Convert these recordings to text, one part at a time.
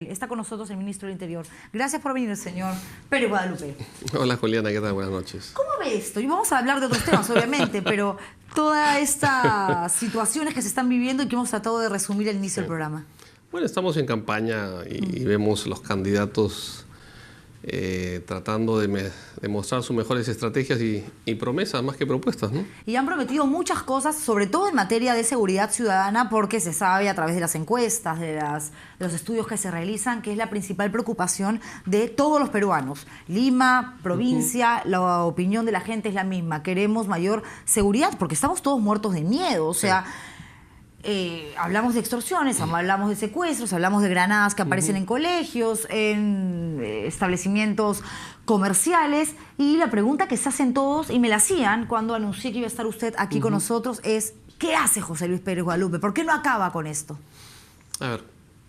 Está con nosotros el ministro del Interior. Gracias por venir, señor Pérez Guadalupe. Hola, Juliana, ¿qué tal? Buenas noches. ¿Cómo ve esto? Y vamos a hablar de otros temas, obviamente, pero todas estas situaciones que se están viviendo y que hemos tratado de resumir al inicio del programa. Bueno, estamos en campaña y vemos los candidatos tratando de mostrar sus mejores estrategias y promesas más que propuestas, ¿no? Y han prometido muchas cosas, sobre todo en materia de seguridad ciudadana, porque se sabe a través de las encuestas, de los estudios que se realizan, que es la principal preocupación de todos los peruanos. Lima, provincia, la opinión de la gente es la misma. Queremos mayor seguridad porque estamos todos muertos de miedo, o sea... hablamos de extorsiones, hablamos de secuestros, hablamos de granadas que aparecen en colegios, en establecimientos comerciales, y la pregunta que se hacen todos, y me la hacían cuando anuncié que iba a estar usted aquí con nosotros, es ¿qué hace José Luis Pérez Guadalupe? ¿Por qué no acaba con esto? A ver,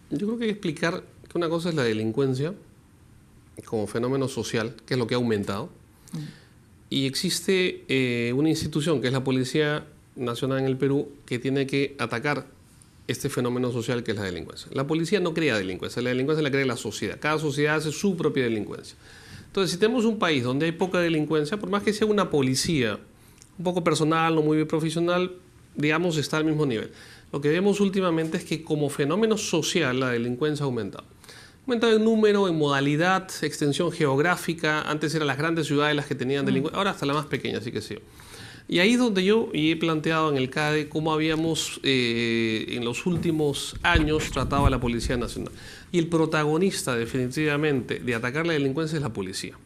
yo creo que hay que explicar que una cosa es la delincuencia como fenómeno social, que es lo que ha aumentado, y existe una institución que es la Policía Nacional en el Perú, que tiene que atacar este fenómeno social que es la delincuencia. La policía no crea delincuencia la crea la sociedad. Cada sociedad hace su propia delincuencia. Entonces, si tenemos un país donde hay poca delincuencia, por más que sea una policía un poco personal, no muy profesional, digamos, está al mismo nivel. Lo que vemos últimamente es que como fenómeno social la delincuencia ha aumentado. Ha aumentado en número, en modalidad, extensión geográfica. Antes eran las grandes ciudades las que tenían delincuencia, ahora hasta la más pequeña, así que sí. Y ahí es donde yo he planteado en el CADE cómo habíamos en los últimos años tratado a la Policía Nacional. Y el protagonista definitivamente de atacar la delincuencia es la policía.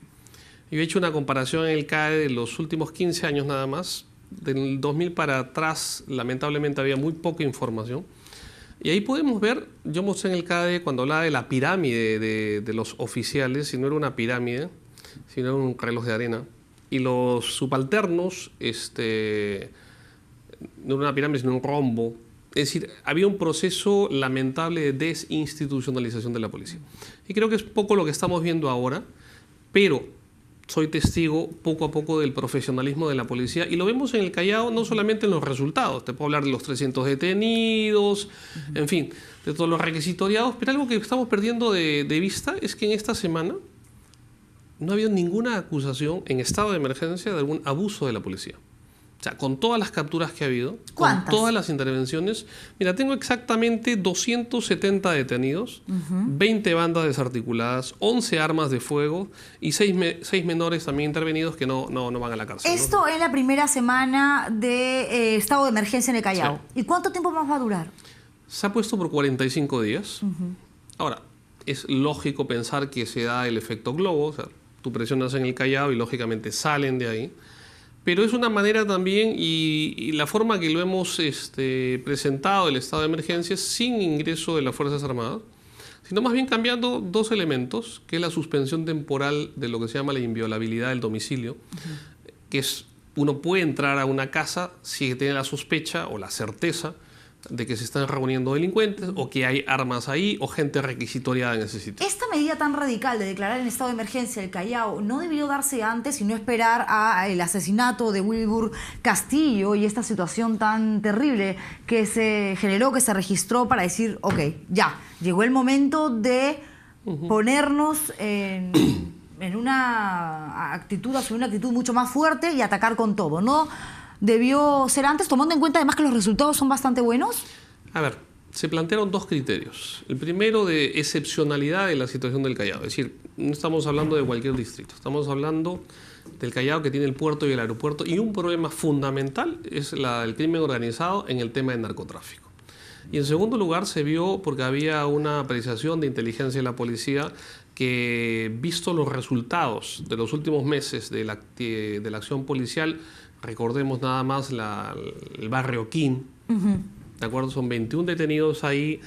Yo he hecho una comparación en el CADE de los últimos 15 años nada más. Del 2000 para atrás lamentablemente había muy poca información. Y ahí podemos ver, yo mostré en el CADE cuando hablaba de la pirámide de los oficiales, si no era una pirámide, sino era un reloj de arena. Y los subalternos, no era una pirámide, sino un rombo. Es decir, había un proceso lamentable de desinstitucionalización de la policía. Y creo que es poco lo que estamos viendo ahora, pero soy testigo poco a poco del profesionalismo de la policía. Y lo vemos en el Callao, no solamente en los resultados. Te puedo hablar de los 300 detenidos, en fin, de todos los requisitoriados. Pero algo que estamos perdiendo de vista es que en esta semana no ha habido ninguna acusación en estado de emergencia de algún abuso de la policía. O sea, con todas las capturas que ha habido, ¿cuántas? Con todas las intervenciones. Mira, tengo exactamente 270 detenidos, 20 bandas desarticuladas, 11 armas de fuego y 6 menores también intervenidos que no van a la cárcel. Esto ¿no? es la primera semana de estado de emergencia en el Callao. Sí. ¿Y cuánto tiempo más va a durar? Se ha puesto por 45 días. Ahora, es lógico pensar que se da el efecto globo, o sea, tú presionas en el Callao y lógicamente salen de ahí. Pero es una manera también, y la forma que lo hemos presentado el estado de emergencia sin ingreso de las Fuerzas Armadas, sino más bien cambiando dos elementos, que es la suspensión temporal de lo que se llama la inviolabilidad del domicilio, que es, uno puede entrar a una casa si tiene la sospecha o la certeza de que se están reuniendo delincuentes o que hay armas ahí o gente requisitoriada en ese sitio. Esta medida tan radical de declarar en estado de emergencia el Callao no debió darse antes y no esperar al asesinato de Wilbur Castillo y esta situación tan terrible que se generó, que se registró para decir, ok, ya, llegó el momento de ponernos en una actitud, asumir una actitud mucho más fuerte y atacar con todo, ¿no? ¿Debió ser antes, tomando en cuenta además que los resultados son bastante buenos? A ver, se plantearon dos criterios. El primero de excepcionalidad de la situación del Callao. Es decir, no estamos hablando de cualquier distrito. Estamos hablando del Callao, que tiene el puerto y el aeropuerto. Y un problema fundamental es el crimen organizado en el tema de narcotráfico. Y en segundo lugar se vio porque había una apreciación de inteligencia de la policía que, visto los resultados de los últimos meses de la acción policial, recordemos nada más el barrio Quín, ¿de acuerdo? Son 21 detenidos ahí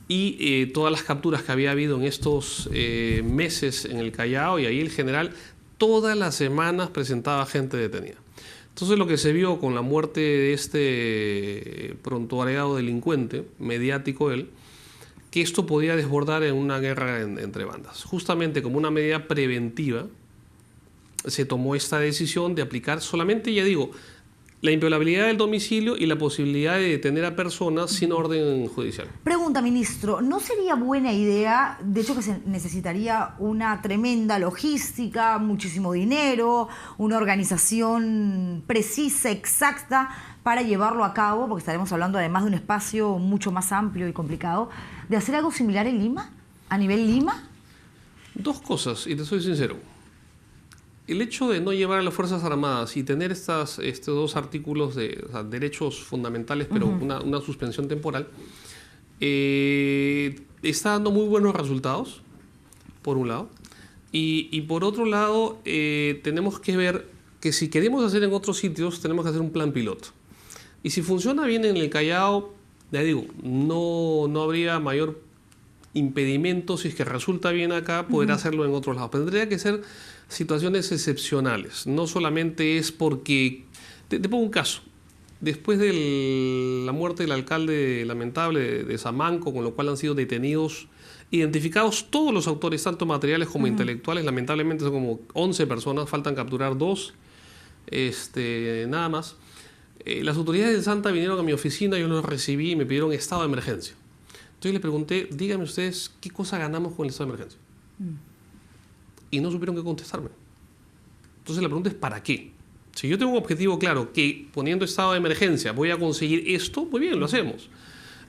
y todas las capturas que había habido en estos meses en el Callao, y ahí el general todas las semanas presentaba gente detenida. Entonces lo que se vio con la muerte de este prontuariado delincuente, mediático él, que esto podía desbordar en una guerra entre bandas. Justamente como una medida preventiva, se tomó esta decisión de aplicar solamente, ya digo, la inviolabilidad del domicilio y la posibilidad de detener a personas sin orden judicial. Pregunta, ministro, ¿no sería buena idea, de hecho que se necesitaría una tremenda logística, muchísimo dinero, una organización precisa, exacta, para llevarlo a cabo, porque estaremos hablando además de un espacio mucho más amplio y complicado, de hacer algo similar en Lima, a nivel Lima? Dos cosas, y te soy sincero. El hecho de no llevar a las Fuerzas Armadas y tener estos dos artículos de derechos fundamentales, pero una suspensión temporal, está dando muy buenos resultados, por un lado. Y por otro lado, tenemos que ver que si queremos hacer en otros sitios, tenemos que hacer un plan piloto. Y si funciona bien en el Callao, ya digo, no habría mayor impedimento, si es que resulta bien acá, poder hacerlo en otros lados. Tendría que ser situaciones excepcionales. No solamente es porque... Te pongo un caso. Después de la muerte del alcalde lamentable de Samanco, con lo cual han sido detenidos, identificados todos los autores, tanto materiales como intelectuales, lamentablemente son como 11 personas, faltan capturar 2, nada más. Las autoridades del Santa vinieron a mi oficina, yo los recibí y me pidieron estado de emergencia. Entonces le pregunté, díganme ustedes, ¿qué cosa ganamos con el estado de emergencia? Y no supieron qué contestarme. Entonces la pregunta es, ¿para qué? Si yo tengo un objetivo claro, que poniendo estado de emergencia voy a conseguir esto, muy bien, lo hacemos.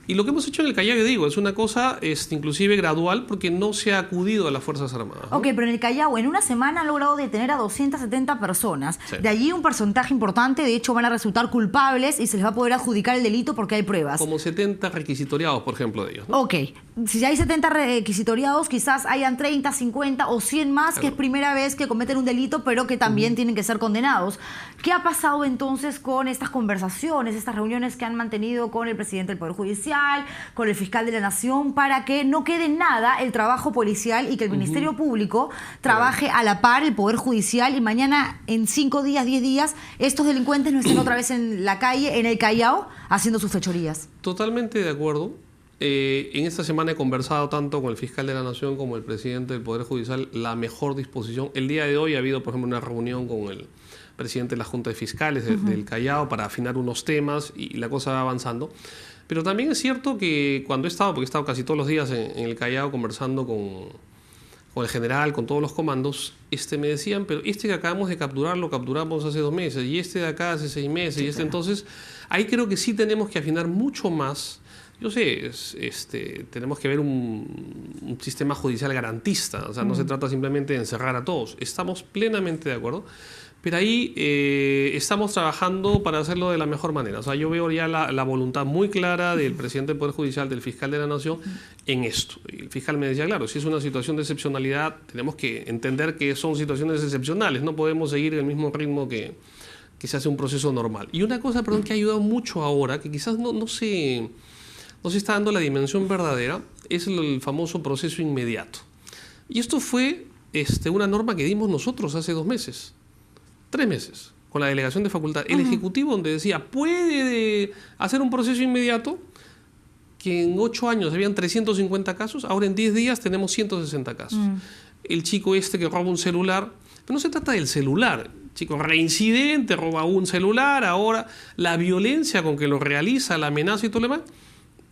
Y lo que hemos hecho en el Callao, yo digo, es una cosa inclusive gradual, porque no se ha acudido a las Fuerzas Armadas, ¿no? Ok, pero en el Callao, en una semana han logrado detener a 270 personas. Sí. De allí un porcentaje importante, de hecho, van a resultar culpables y se les va a poder adjudicar el delito porque hay pruebas. Como 70 requisitoriados, por ejemplo, de ellos, ¿no? Ok, si hay 70 requisitoriados, quizás hayan 30, 50 o 100 más, que es primera vez que cometen un delito, pero que también tienen que ser condenados. ¿Qué ha pasado entonces con estas conversaciones, estas reuniones que han mantenido con el presidente del Poder Judicial, con el fiscal de la Nación, para que no quede en nada el trabajo policial y que el Ministerio Público trabaje a la par el Poder Judicial y mañana, en 5 días, 10 días, estos delincuentes no estén otra vez en la calle, en el Callao, haciendo sus fechorías? Totalmente de acuerdo. En esta semana he conversado tanto con el fiscal de la Nación como el presidente del Poder Judicial, la mejor disposición. El día de hoy ha habido, por ejemplo, una reunión con el presidente de la Junta de Fiscales del Callao para afinar unos temas y la cosa va avanzando. Pero también es cierto que cuando he estado, porque he estado casi todos los días en el Callao conversando con el general, con todos los comandos, me decían, pero que acabamos de capturar lo capturamos hace 2 meses, y de acá hace 6 meses, sí, y claro. Entonces, ahí creo que sí tenemos que afinar mucho más. Yo sé, tenemos que ver un sistema judicial garantista, o sea, no se trata simplemente de encerrar a todos. Estamos plenamente de acuerdo, pero ahí estamos trabajando para hacerlo de la mejor manera. O sea, yo veo ya la voluntad muy clara del presidente del Poder Judicial, del fiscal de la Nación, en esto. Y el fiscal me decía, claro, si es una situación de excepcionalidad, tenemos que entender que son situaciones excepcionales, no podemos seguir el mismo ritmo que se hace un proceso normal. Y una cosa, perdón, que ha ayudado mucho ahora, que quizás no se está dando la dimensión verdadera, es el famoso proceso inmediato. Y esto fue una norma que dimos nosotros hace 2 meses, 3 meses, con la delegación de facultad. El Ejecutivo, donde decía, puede hacer un proceso inmediato, que en 8 años habían 350 casos, ahora en 10 días tenemos 160 casos. El chico que roba un celular, pero no se trata del celular. Chico reincidente, roba un celular, ahora la violencia con que lo realiza, la amenaza y todo lo demás.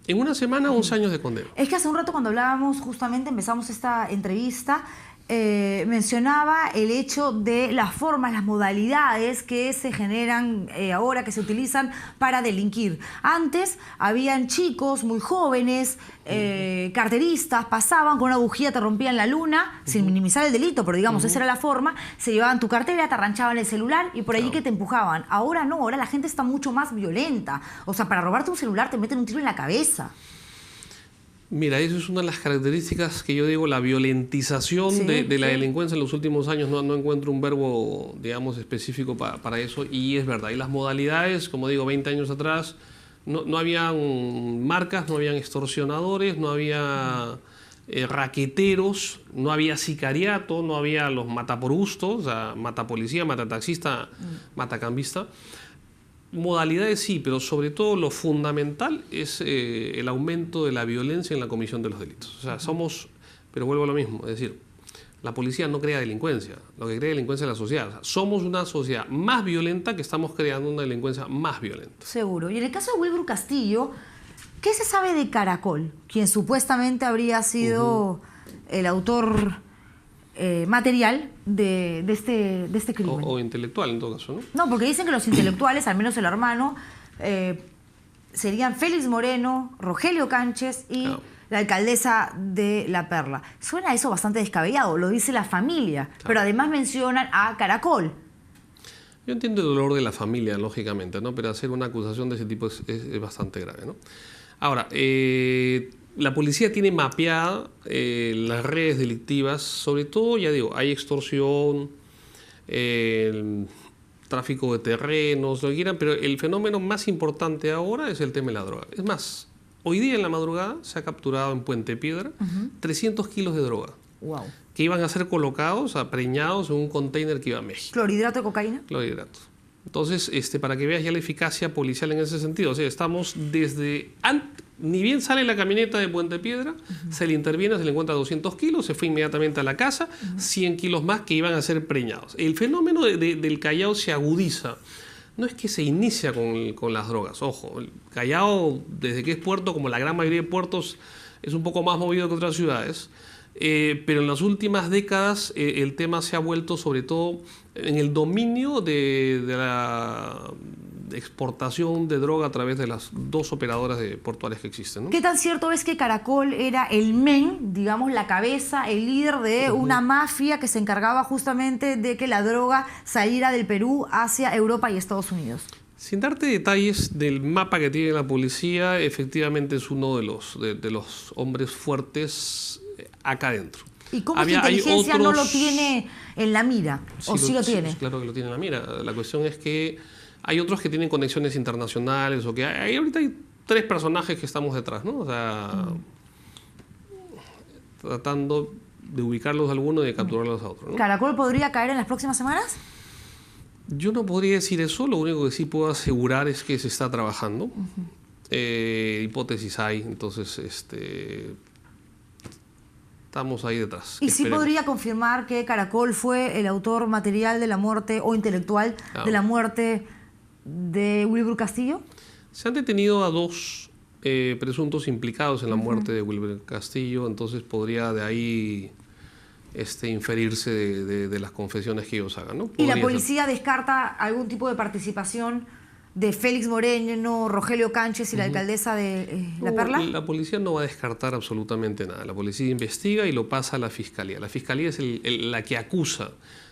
En una semana, 11 años de condena. Es que hace un rato cuando hablábamos, justamente empezamos esta entrevista, mencionaba el hecho de las formas, las modalidades que se generan ahora, que se utilizan para delinquir. Antes habían chicos muy jóvenes, carteristas, pasaban con una bujía, te rompían la luna, sin minimizar el delito, pero digamos, esa era la forma, se llevaban tu cartera, te arranchaban el celular y por allí que te empujaban. Ahora no, ahora la gente está mucho más violenta. O sea, para robarte un celular te meten un tiro en la cabeza. Mira, eso es una de las características que yo digo, la violentización de la delincuencia en los últimos años. No encuentro un verbo, digamos, específico para eso, y es verdad. Y las modalidades, como digo, 20 años atrás, no habían marcas, no habían extorsionadores, no había raqueteros, no había sicariato, no había los mataporgustos, o sea, matapolicía, matataxista, matacambista. Modalidades sí, pero sobre todo lo fundamental es el aumento de la violencia en la comisión de los delitos. O sea, pero vuelvo a lo mismo, es decir, La policía no crea delincuencia, lo que crea delincuencia es la sociedad. O sea, somos una sociedad más violenta que estamos creando una delincuencia más violenta. Seguro. Y en el caso de Wilbur Castillo, ¿qué se sabe de Caracol? Quien supuestamente habría sido el autor material de este crimen. O intelectual en todo caso, ¿no? No, porque dicen que los intelectuales, al menos el hermano, serían Félix Moreno, Rogelio Cánchez y la alcaldesa de La Perla. Suena eso bastante descabellado, lo dice la familia, pero además mencionan a Caracol. Yo entiendo el dolor de la familia, lógicamente, ¿no? Pero hacer una acusación de ese tipo es bastante grave, ¿no? Ahora, la policía tiene mapeada las redes delictivas, sobre todo, ya digo, hay extorsión, tráfico de terrenos, lo que quieran, pero el fenómeno más importante ahora es el tema de la droga. Es más, hoy día en la madrugada se ha capturado en Puente Piedra 300 kilos de droga. Wow. Que iban a ser colocados, preñados en un container que iba a México. ¿Clorhidrato de cocaína? Clorhidrato. Entonces, para que veas ya la eficacia policial en ese sentido. O sea, estamos desde... ni bien sale la camioneta de Puente Piedra, se le interviene, se le encuentra 200 kilos, se fue inmediatamente a la casa, 100 kilos más que iban a ser preñados. El fenómeno del Callao se agudiza. No es que se inicia con las drogas, ojo. El Callao, desde que es puerto, como la gran mayoría de puertos, es un poco más movido que otras ciudades. Pero en las últimas décadas el tema se ha vuelto sobre todo en el dominio de la exportación de droga a través de las dos operadoras portuarias que existen, ¿no? ¿Qué tan cierto es que Caracol era el men, digamos, la cabeza, el líder de una mafia que se encargaba justamente de que la droga saliera del Perú hacia Europa y Estados Unidos? Sin darte detalles del mapa que tiene la policía, efectivamente es uno de los hombres fuertes acá adentro. ¿Y cómo que inteligencia no lo tiene en la mira? ¿O sí lo tiene? Sí, claro que lo tiene en la mira. La cuestión es que hay otros que tienen conexiones internacionales o que ahorita hay 3 personajes que estamos detrás, ¿no? O sea, tratando de ubicarlos a algunos y de capturarlos a otros, ¿no? ¿Caracol podría caer en las próximas semanas? Yo no podría decir eso, lo único que sí puedo asegurar es que se está trabajando. Hipótesis hay, entonces estamos ahí detrás. ¿Y sí podría confirmar que Caracol fue el autor material de la muerte o intelectual de la muerte de Wilbur Castillo? Se han detenido a 2 presuntos implicados en la muerte de Wilbur Castillo, entonces podría de ahí inferirse de las confesiones que ellos hagan, ¿no? ¿Y la policía descarta algún tipo de participación de Félix Moreno, Rogelio Cánchez y la alcaldesa de La Perla? La policía no va a descartar absolutamente nada. La policía investiga y lo pasa a la fiscalía. La fiscalía es la que acusa,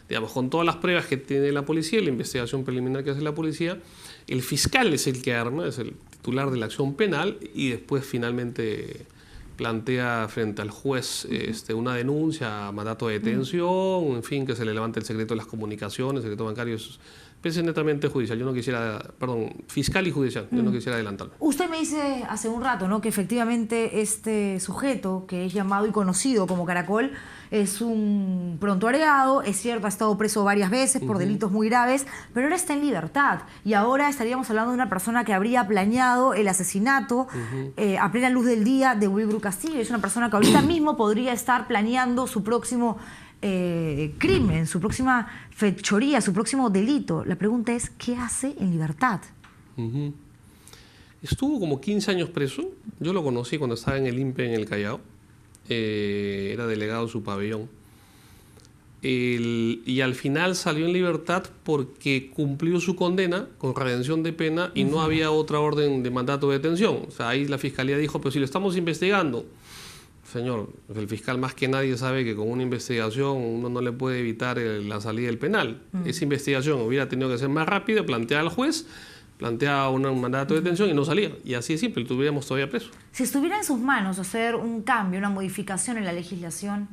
digamos, con todas las pruebas que tiene la policía, la investigación preliminar que hace la policía. El fiscal es el que arma, es el titular de la acción penal y después finalmente plantea frente al juez una denuncia, mandato de detención, en fin, que se le levante el secreto de las comunicaciones, el secreto bancario. Es netamente judicial. Yo no quisiera, perdón, fiscal y judicial. Yo no quisiera adelantarme. Usted me dice hace un rato, ¿no?, que efectivamente este sujeto, que es llamado y conocido como Caracol, es un prontuariado, es cierto, ha estado preso varias veces por delitos muy graves, pero ahora está en libertad. Y ahora estaríamos hablando de una persona que habría planeado el asesinato a plena luz del día de Wilbur Castillo. Es una persona que ahorita mismo podría estar planeando su próximo crimen, su próxima fechoría, su próximo delito. La pregunta es, ¿qué hace en libertad? Estuvo como 15 años preso. Yo lo conocí cuando estaba en el INPE en el Callao. Era delegado de su pabellón. Y al final salió en libertad porque cumplió su condena con redención de pena y no había otra orden de mandato de detención. O sea, ahí la fiscalía dijo, pero si lo estamos investigando. Señor, el fiscal más que nadie sabe que con una investigación uno no le puede evitar la salida del penal. Esa investigación hubiera tenido que ser más rápida, planteada al juez, planteaba un mandato de detención y no salía. Y así de simple, estuviéramos todavía preso. Si estuviera en sus manos hacer un cambio, una modificación en la legislación,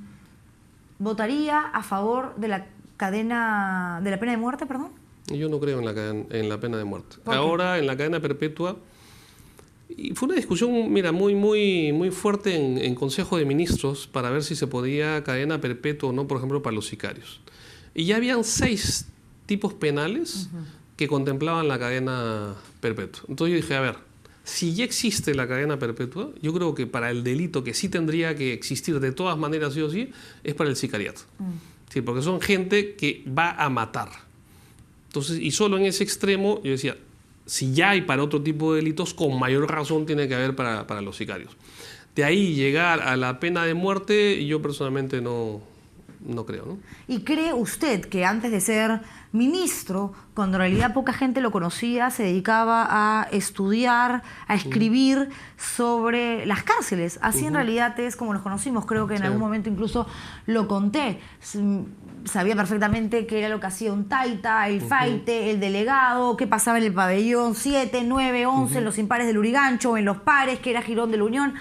¿votaría a favor de la pena de muerte, perdón? Yo no creo en la pena de muerte. Ahora, en la cadena perpetua, y fue una discusión, mira, muy fuerte en Consejo de Ministros para ver si se podía cadena perpetua o no, por ejemplo, para los sicarios. Y ya habían 6 tipos penales que contemplaban la cadena perpetua. Entonces yo dije, a ver, Si ya existe la cadena perpetua, yo creo que para el delito que sí tendría que existir de todas maneras sí o sí, es para el sicariato. Sí, porque son gente que va a matar. Entonces, y solo en ese extremo, yo decía, si ya hay para otro tipo de delitos, con mayor razón tiene que haber para los sicarios. De ahí llegar a la pena de muerte, yo personalmente no creo, ¿no? ¿Y cree usted que antes de ser ministro, cuando en realidad poca gente lo conocía, se dedicaba a estudiar, a escribir sobre las cárceles? Así en realidad es como los conocimos, creo que en algún momento incluso lo conté. Sabía perfectamente qué era lo que hacía un taita, el faite, el delegado, qué pasaba en el pabellón 7, 9, 11, en los impares del Lurigancho, en los pares, que era Girón de la Unión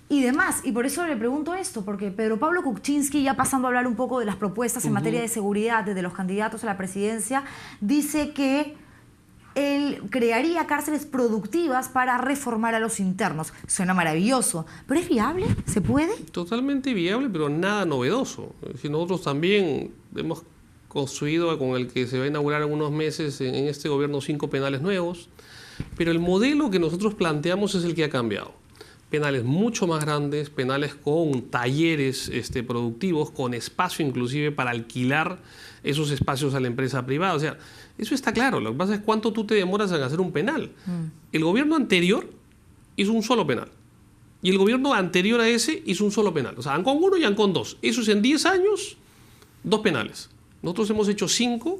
y demás. Y por eso le pregunto esto, porque Pedro Pablo Kuczynski, ya pasando a hablar un poco de las propuestas en materia de seguridad de los candidatos a la presidencia, dice que él crearía cárceles productivas para reformar a los internos. Suena maravilloso, pero ¿es viable? ¿Se puede? Totalmente viable, pero nada novedoso. Es decir, nosotros también hemos construido, con el que se va a inaugurar en unos meses en este gobierno, 5 penales nuevos, pero el modelo que nosotros planteamos es el que ha cambiado. Penales mucho más grandes, penales con talleres productivos, con espacio inclusive para alquilar esos espacios a la empresa privada. O sea, eso está claro. Lo que pasa es cuánto tú te demoras en hacer un penal. El gobierno anterior hizo un solo penal. Y el gobierno anterior a ese hizo un solo penal. O sea, Ancón 1 y Ancón 2. Eso es en 10 años, 2 penales. Nosotros hemos hecho 5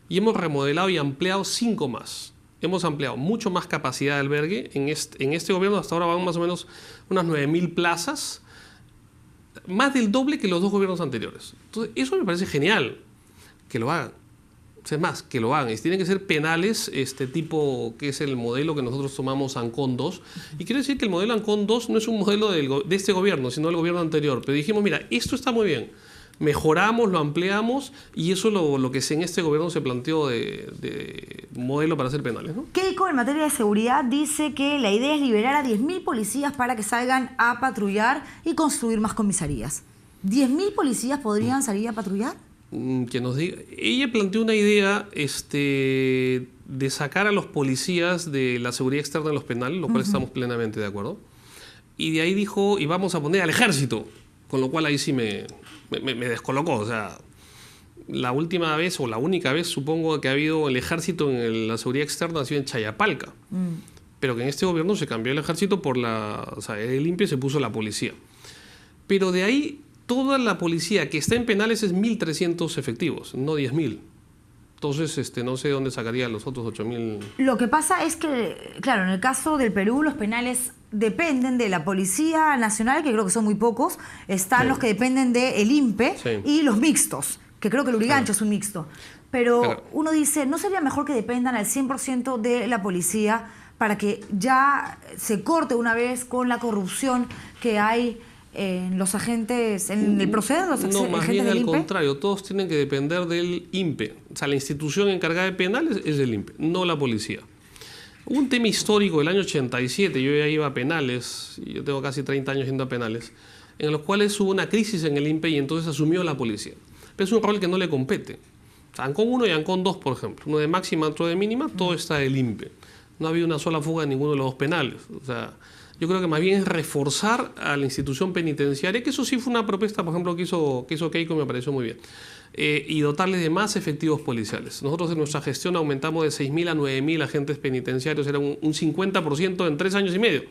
y hemos remodelado y ampliado 5 más. Hemos ampliado mucho más capacidad de albergue. En este gobierno hasta ahora van más o menos unas 9.000 plazas, más del doble que los 2 gobiernos anteriores. Entonces, eso me parece genial, que lo hagan. Es más, que lo hagan. Tienen que ser penales, tipo, que es el modelo que nosotros tomamos Ancón 2. Y quiero decir que el modelo Ancón 2 no es un modelo de este gobierno, sino del gobierno anterior. Pero dijimos, mira, esto está muy bien. Mejoramos, lo ampliamos y eso es lo que en este gobierno se planteó de modelo para hacer penales, ¿no? Keiko, en materia de seguridad, dice que la idea es liberar a 10.000 policías para que salgan a patrullar y construir más comisarías. ¿10.000 policías podrían salir a patrullar? Que nos diga. Ella planteó una idea de sacar a los policías de la seguridad externa de los penales, lo cual estamos plenamente de acuerdo. Y de ahí dijo, y vamos a poner al ejército, con lo cual ahí sí me descolocó. O sea, la última vez o la única vez, supongo, que ha habido el ejército en la seguridad externa ha sido en Chayapalca. Pero que en este gobierno se cambió el ejército por o sea, el INPE se puso la policía. Pero de ahí, toda la policía que está en penales es 1.300 efectivos, no 10.000. Entonces, no sé dónde sacaría los otros 8.000. Lo que pasa es que, claro, en el caso del Perú, los penales dependen de la Policía Nacional, que creo que son muy pocos. Están los que dependen del INPE y los mixtos, que creo que el Lurigancho es un mixto. Pero uno dice, ¿no sería mejor que dependan al 100% de la policía para que ya se corte una vez con la corrupción que hay en los agentes, en el proceder de los agentes del INPE? No, más bien al contrario, todos tienen que depender del INPE. O sea, la institución encargada de penales es el INPE, no la policía. Hubo un tema histórico del año 87, yo ya iba a penales, yo tengo casi 30 años yendo a penales, en los cuales hubo una crisis en el INPE y entonces asumió la policía. Pero es un rol que no le compete. O sea, Ancón 1 y Ancón 2, por ejemplo, uno de máxima, otro de mínima, todo está del INPE. No ha habido una sola fuga en ninguno de los 2 penales. O sea, yo creo que más bien es reforzar a la institución penitenciaria, que eso sí fue una propuesta, por ejemplo, que hizo Keiko, me pareció muy bien, y dotarles de más efectivos policiales. Nosotros en nuestra gestión aumentamos de 6.000 a 9.000 agentes penitenciarios, era un 50% en 3 años y medio.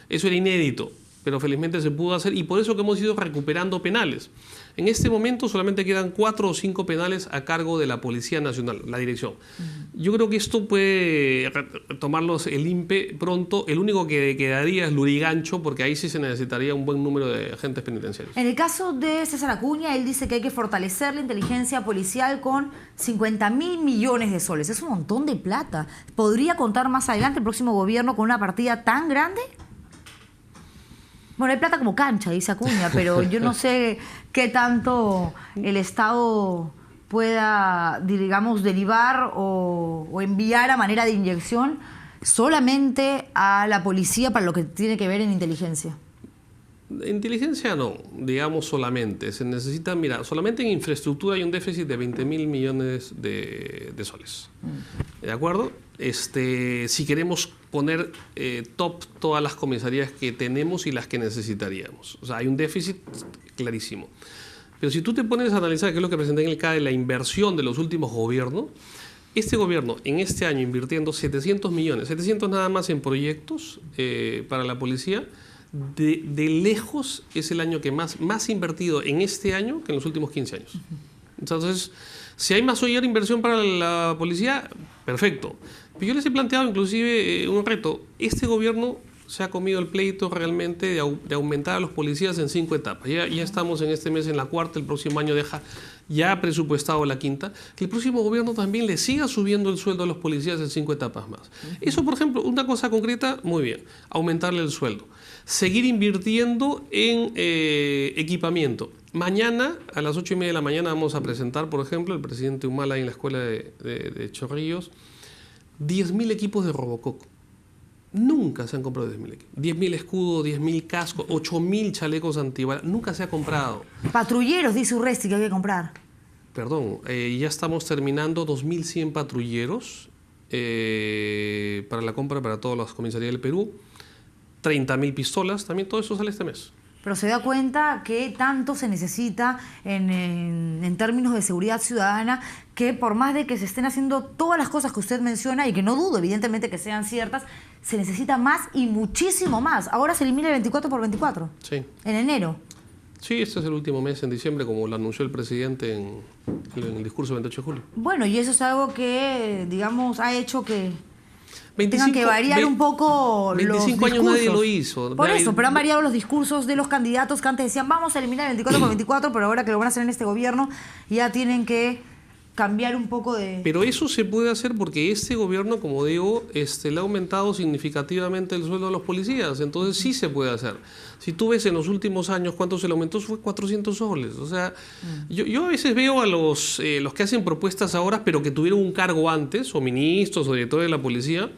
Eso era inédito, pero felizmente se pudo hacer y por eso que hemos ido recuperando penales. En este momento solamente quedan 4 o 5 penales a cargo de la Policía Nacional, la dirección. Yo creo que esto puede tomarlos el INPE pronto. El único que quedaría es Lurigancho, porque ahí sí se necesitaría un buen número de agentes penitenciarios. En el caso de César Acuña, él dice que hay que fortalecer la inteligencia policial con 50.000 millones de soles. Es un montón de plata. ¿Podría contar más adelante el próximo gobierno con una partida tan grande? Bueno, hay plata como cancha, dice Acuña, pero yo no sé qué tanto el Estado pueda, digamos, derivar o enviar a manera de inyección solamente a la policía para lo que tiene que ver en inteligencia. Inteligencia no, digamos solamente. Se necesita, mira, solamente en infraestructura hay un déficit de 20.000 millones de soles. ¿De acuerdo? si queremos poner top todas las comisarías que tenemos y las que necesitaríamos. O sea, hay un déficit clarísimo. Pero si tú te pones a analizar, que es lo que presenté en el CADE, la inversión de los últimos gobiernos, este gobierno en este año invirtiendo 700 millones, 700 nada más en proyectos para la policía, de lejos es el año que más invertido en este año que en los últimos 15 años. Entonces, si hay mayor inversión para la policía, perfecto. Pero yo les he planteado inclusive un reto. Este gobierno se ha comido el pleito realmente de aumentar a los policías en 5 etapas. Ya estamos en este mes en la 4ª, el próximo año deja ya presupuestado la 5ª. Que el próximo gobierno también le siga subiendo el sueldo a los policías en 5 etapas más. Eso, por ejemplo, una cosa concreta, muy bien, aumentarle el sueldo. Seguir invirtiendo en equipamiento. Mañana, a las 8:30 de la mañana, vamos a presentar, por ejemplo, el presidente Humala en la escuela de Chorrillos, 10.000 equipos de Robocop. Nunca se han comprado 10.000 equipos. 10.000 escudos, 10.000 cascos, 8.000 chalecos antibalas. Nunca se ha comprado. Patrulleros, dice Urresti, que hay que comprar. Perdón, ya estamos terminando 2.100 patrulleros para la compra para todas las comisarías del Perú. 30.000 pistolas, también todo eso sale este mes. Pero se da cuenta que tanto se necesita en términos de seguridad ciudadana, que por más de que se estén haciendo todas las cosas que usted menciona, y que no dudo evidentemente que sean ciertas, se necesita más y muchísimo más. Ahora se elimina el 24 por 24. Sí. En enero. Sí, este es el último mes, en diciembre, como lo anunció el presidente en el discurso del 28 de julio. Bueno, y eso es algo que, digamos, ha hecho que tengan que variar un poco 25 los años discursos. nadie lo hizo. Por eso, pero han variado los discursos de los candidatos que antes decían vamos a eliminar el 24 por 24, pero ahora que lo van a hacer en este gobierno ya tienen que cambiar un poco de... Pero eso se puede hacer porque este gobierno, como digo, le ha aumentado significativamente el sueldo a los policías, entonces sí se puede hacer. Si tú ves en los últimos años cuánto se le aumentó, fue 400 soles. O sea, yo a veces veo a los que hacen propuestas ahora, pero que tuvieron un cargo antes, o ministros, o directores de la policía,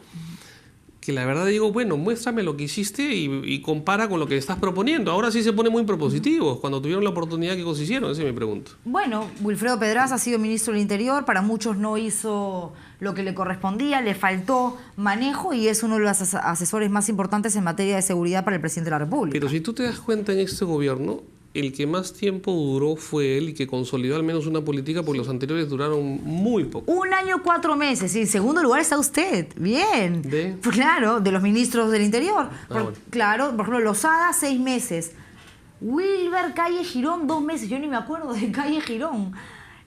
que la verdad digo, bueno, muéstrame lo que hiciste y compara con lo que estás proponiendo. Ahora sí se pone muy propositivos. Cuando tuvieron la oportunidad, ¿qué cosas hicieron? Ese me pregunto. Bueno, Wilfredo Pedraza ha sido ministro del Interior, para muchos no hizo lo que le correspondía, le faltó manejo y es uno de los asesores más importantes en materia de seguridad para el presidente de la República. Pero si tú te das cuenta, en este gobierno, el que más tiempo duró fue él y que consolidó al menos una política, porque los anteriores duraron muy poco. 1 año 4 meses. Y en segundo lugar está usted. Bien. Pues claro, de los ministros del Interior. Bueno. Claro, por ejemplo, Lozada, 6 meses. Wilber Calle Girón, 2 meses. Yo ni me acuerdo de Calle Girón.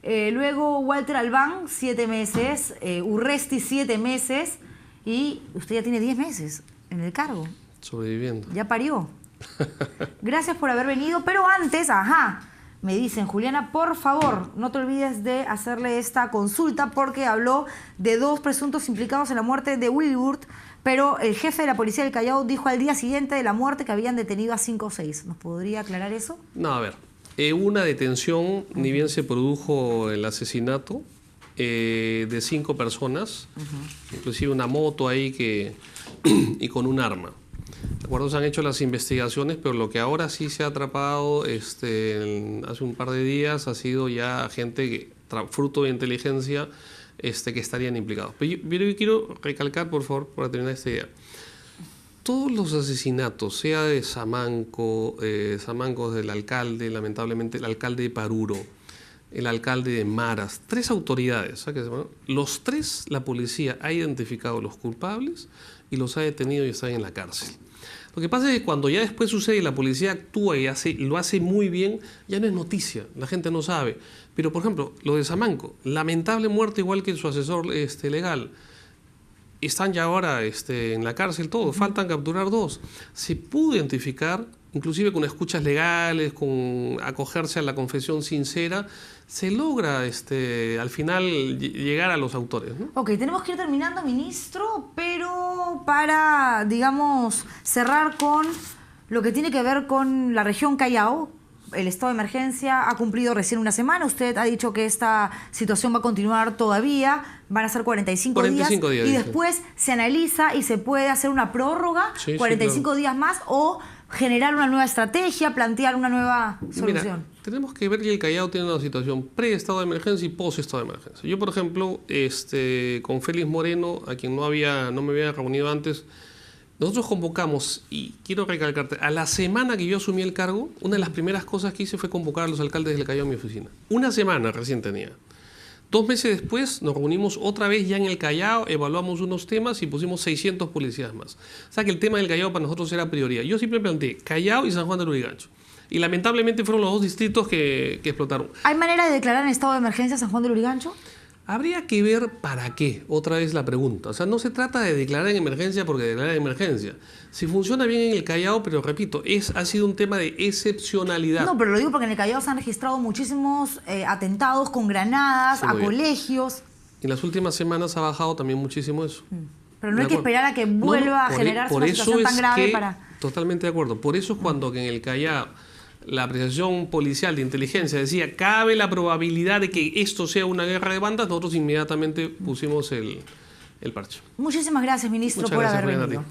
Luego Walter Albán, 7 meses. Urresti, 7 meses. Y usted ya tiene 10 meses en el cargo. Sobreviviendo. Ya parió. Gracias por haber venido, pero antes, me dicen, Juliana, por favor, no te olvides de hacerle esta consulta porque habló de 2 presuntos implicados en la muerte de Wilbur, pero el jefe de la policía del Callao dijo al día siguiente de la muerte que habían detenido a 5 o 6. ¿Nos podría aclarar eso? No, a ver, una detención, ni bien se produjo el asesinato de 5 personas, inclusive una moto ahí y con un arma. De acuerdo, se han hecho las investigaciones, pero lo que ahora sí se ha atrapado hace un par de días ha sido ya gente que, fruto de inteligencia que estarían implicados. Pero yo quiero recalcar, por favor, para terminar esta idea. Todos los asesinatos, sea de Samanco, Samancos del alcalde, lamentablemente el alcalde de Paruro, el alcalde de Maras, 3 autoridades, ¿sabes? Los 3, la policía ha identificado los culpables y los ha detenido y están en la cárcel. Lo que pasa es que cuando ya después sucede y la policía actúa y lo hace muy bien, ya no es noticia, la gente no sabe. Pero, por ejemplo, lo de Samanco, lamentable muerte igual que su asesor legal. Están ya ahora en la cárcel todos, faltan capturar 2. Se pudo identificar, inclusive con escuchas legales, con acogerse a la confesión sincera, se logra al final llegar a los autores, ¿no? Ok, tenemos que ir terminando, ministro, pero para, digamos, cerrar con lo que tiene que ver con la región Callao, el estado de emergencia ha cumplido recién 1 semana. Usted ha dicho que esta situación va a continuar todavía, van a ser 45 días y después se analiza y se puede hacer una prórroga, 45 días más, o generar una nueva estrategia, plantear una nueva solución? Mira, tenemos que ver que el Callao tiene una situación pre-estado de emergencia y post-estado de emergencia. Yo, por ejemplo, con Félix Moreno, a quien no me había reunido antes, nosotros convocamos, y quiero recalcarte, a la semana que yo asumí el cargo, una de las primeras cosas que hice fue convocar a los alcaldes del Callao a mi oficina. Una semana recién tenía. 2 meses después nos reunimos otra vez ya en el Callao, evaluamos unos temas y pusimos 600 policías más. O sea que el tema del Callao para nosotros era prioridad. Yo siempre planteé Callao y San Juan de Lurigancho. Y lamentablemente fueron los 2 distritos que explotaron. ¿Hay manera de declarar en estado de emergencia San Juan de Lurigancho? Habría que ver para qué, otra vez la pregunta. O sea, no se trata de declarar en emergencia porque declarar en emergencia. Si funciona bien en el Callao, pero repito, ha sido un tema de excepcionalidad. No, pero lo digo porque en el Callao se han registrado muchísimos atentados con granadas a colegios. En las últimas semanas ha bajado también muchísimo eso. Pero no hay que esperar a que vuelva a generarse una situación tan grave para... Totalmente de acuerdo. Por eso es cuando que en el Callao la apreciación policial de inteligencia decía cabe la probabilidad de que esto sea una guerra de bandas, nosotros inmediatamente pusimos el parche. Muchísimas gracias, ministro, por haber venido.